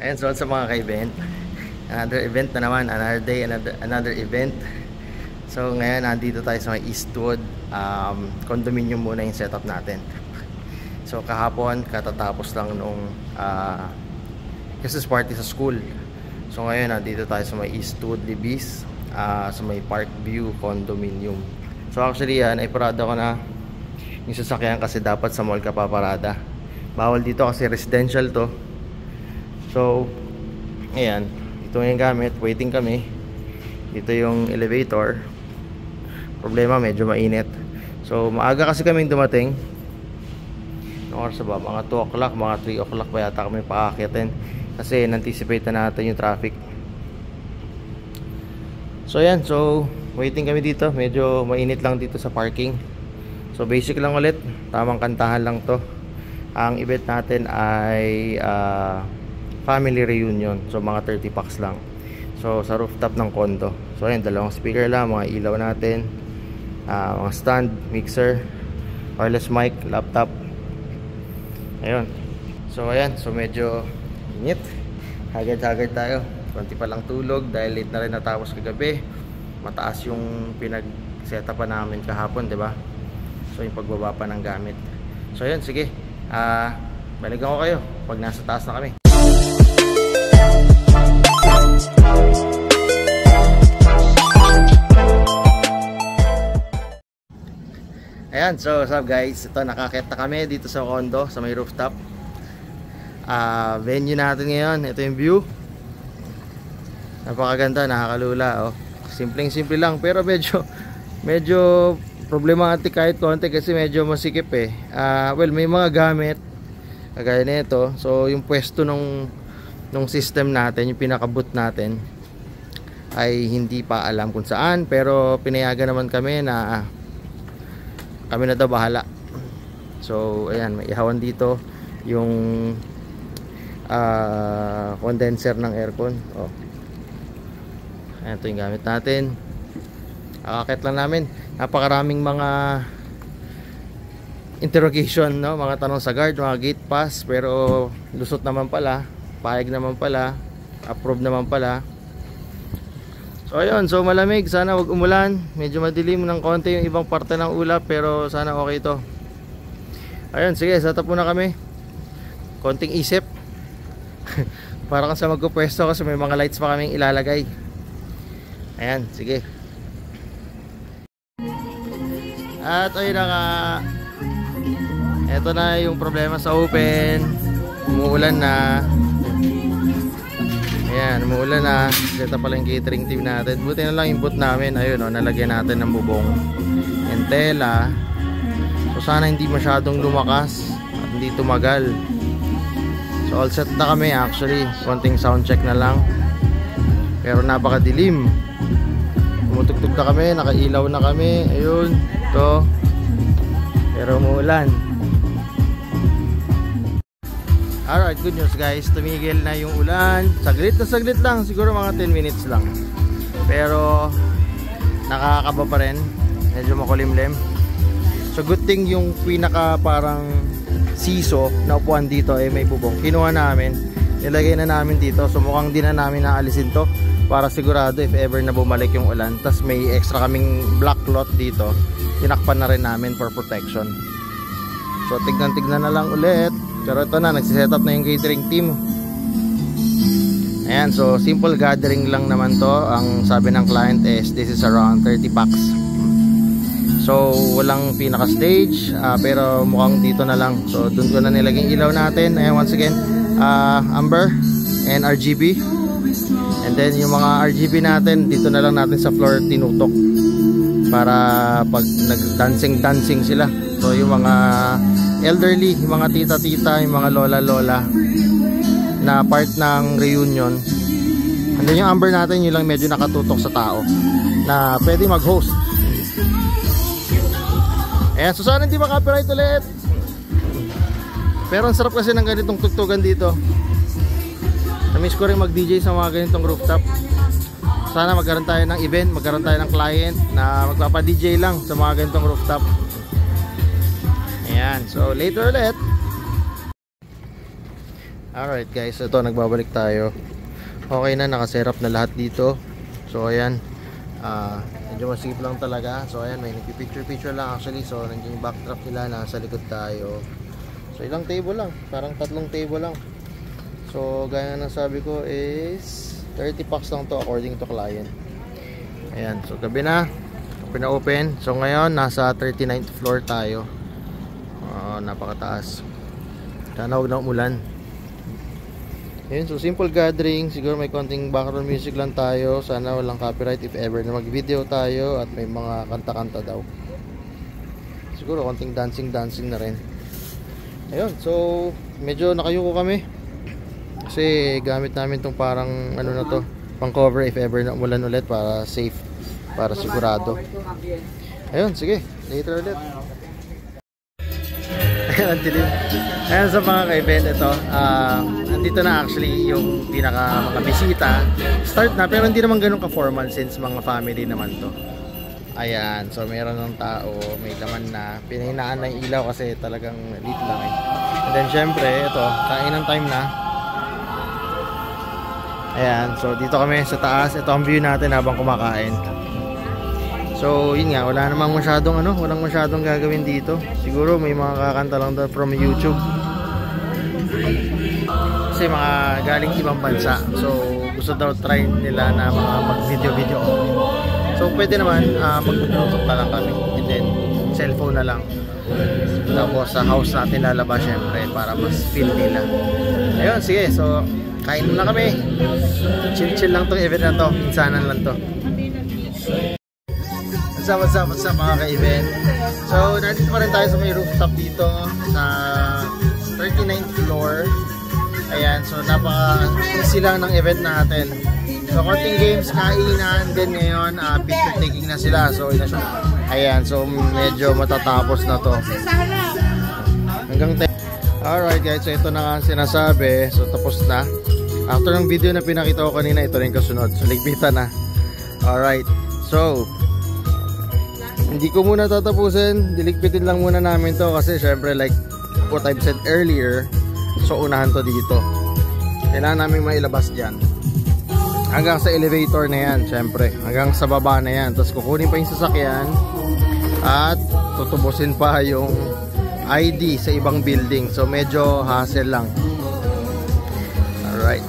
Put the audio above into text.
Ayan, so sa mga ka-event, another event na naman, another day, another event. So ngayon nandito tayo sa Eastwood. Condominium muna yung setup natin. So kahapon katatapos lang nung Christmas party sa school. So ngayon nandito tayo sa may Eastwood Libis, sa may Parkview Condominium. So actually yan, ay parada ko na yung sasakyan kasi dapat sa mall ka paparada. Bawal dito kasi residential to. So ayan, ito yung gamit, waiting kami. Dito yung elevator. Problema, medyo mainit. So maaga kasi kaming dumating. Oras ba? Mga 2 o'clock, mga 3 o'clock pa yata kami paakyatin kasi nanticipate na natin yung traffic. So yan, so waiting kami dito. Medyo mainit lang dito sa parking. So basic lang ulit, tamang kantahan lang to. Ang event natin ay family reunion. So mga 30 packs lang. So sa rooftop ng condo. So ayan, dalawang speaker lang, mga ilaw natin, mga stand, mixer, wireless mic, laptop. Ayun. So ayan, so medyo init. Hagad-hagad tayo. Konti pa lang tulog dahil late na rin natapos kagabi. Mataas yung pinag-setup pa namin kahapon, 'di ba? So yung pagbaba pa ng gamit. So ayan, sige. Balikan ko kayo pag nasa taas na kami. Ayan, so what's up guys? Ito, nakakita kami dito sa condo, sa may rooftop. Venue natin ngayon. Ito yung view. Napakaganda, nakakalula. Oh. Simpleng-simple lang, pero medyo problematic kahit konti kasi medyo masikip eh. Well, may mga gamit kagaya nito. So yung pwesto nung system natin, yung pinaka-boot natin ay hindi pa alam kung saan, pero pinayagan naman kami na kami na daw bahala. So ayan, may ihawan dito yung condenser ng aircon. Oh. Ayan, ito yung gamit natin. Akakit lang namin. Napakaraming mga interrogation, no? Mga tanong sa guard, mga gate pass, pero lusot naman pala, payag naman pala, approve naman pala. So ayun, so malamig, sana wag umulan. Medyo madilim ng konti yung ibang parte ng ulap, pero sana okay ito. Ayun, sige, setup muna kami. Konting isip. Para kang sa magpupwesto kasi may mga lights pa kaming ilalagay. Ayan, sige. At ayun na nga, eto na yung problema sa open. Umuulan na. Ayan, umuulan na. Ito pala yung catering team natin. Buti na lang yung boot namin. Ayun o, nalagyan natin ng bubong and tela. So sana hindi masyadong lumakas at hindi tumagal. So all set na kami actually. Konting sound check na lang. Pero napakadilim. Tumutugtog na kami, nakailaw na kami. Ayun, ito. Pero umuulan. Alright, good news guys, tumigil na yung ulan. Saglit na saglit lang, siguro mga 10 minutes lang. Pero nakakaba pa rin. Medyo makulimlim. So good thing yung pinaka parang siso na upuan dito ay may bubong. Kinuha namin, nilagay na namin dito. So mukhang di na namin naalisin to para sigurado if ever na bumalik yung ulan. Tapos may extra kaming black cloth dito. Tinakpan na rin namin for protection. So tignan-tignan na lang ulit. Pero ito na, nagsiset-up na yung catering team. Ayan, so simple gathering lang naman to. Ang sabi ng client is this is around 30 packs. So walang pinaka-stage, pero mukhang dito na lang. So dun ko na nilagay ilaw natin. Ayan, once again, amber and RGB. And then yung mga RGB natin, dito na lang natin sa floor tinutok para pag nag-dancing sila. So yung mga elderly, yung mga tita-tita, yung mga lola-lola na part ng reunion. And then yung amber natin, yun lang medyo nakatutok sa tao na pwede mag-host. Ayan, so sana hindi maka-copyright ulit. Pero ang sarap kasi ng ganitong tugtugan dito. Na-miss ko rin mag-DJ sa mga ganitong rooftop. Sana magkaroon tayo ng event, magkaroon tayo ng client na magpapa-DJ lang sa mga ganitong rooftop. Ayan, so later ulit. Alright guys, ito nagbabalik tayo. Okay na, nakaserap na lahat dito. So ayan, medyo masikip lang talaga. So ayan, may nagpipicture lang actually. So nandiyan yung backdrop nila, nasa likod tayo. So ilang table lang, parang 3 table lang. So gaya ng sabi ko is 30 packs lang to according to client. Ayan, so gabi na, pina-open. So ngayon, nasa 39th floor tayo. Napakataas. Sana huwag na umulan. Ayun, so simple gathering. Siguro may konting background music lang tayo. Sana walang copyright if ever na mag-video tayo. At may mga kanta-kanta daw. Siguro konting dancing na rin. Ayun, so medyo nakayuko kami. Kasi gamit namin tong parang ano na to, pang cover if ever na umulan ulit para safe, para sigurado. Ayun, sige, later ulit. Ayan, sa mga ka-event ito, nandito na actually yung pinaka mga bisita. Start na, pero hindi naman ganun ka-formal since mga family naman to. Ayan, so meron ng tao, may laman na, pinahinaan na yung ilaw kasi talagang late lang eh. And then syempre, ito, kain ng time na. Ayan, so dito kami sa taas, ito ang view natin habang kumakain. So yun nga, wala namang masyadong walang masyadong gagawin dito. Siguro may mga kakanta lang daw from YouTube. Kasi mga galing ibang bansa. So gusto daw try nila na mga mag-video. So pwede naman mag-YouTube pa lang kami. And then cellphone na lang. Tapos sa house natin lalabas syempre para mas feel nila. Ayun, sige. So kain muna kami. Chill lang tong event na to. Minsanan lang to. What's up mga ka-event. So nandito pa rin tayo sa may rooftop dito sa 39th floor. Ayan, so napaka-easy lang ng event natin. So konting games, kainan, then ngayon picture taking na sila. So ayan, so medyo matatapos na to. Hanggang alright guys, so ito na nga ang sinasabi. So tapos na. After ng video na pinakita ko kanina, ito rin kasunod. So ligpitan na. Alright, so hindi ko muna tatapusin, diligpitin lang muna namin to kasi syempre like what I've said earlier, so unahan to dito. Kailangan namin mailabas dyan hanggang sa elevator na yan, syempre hanggang sa baba na yan, tapos kukunin pa yung sasakyan at tutubusin pa yung ID sa ibang building, so medyo hassle lang. Alright.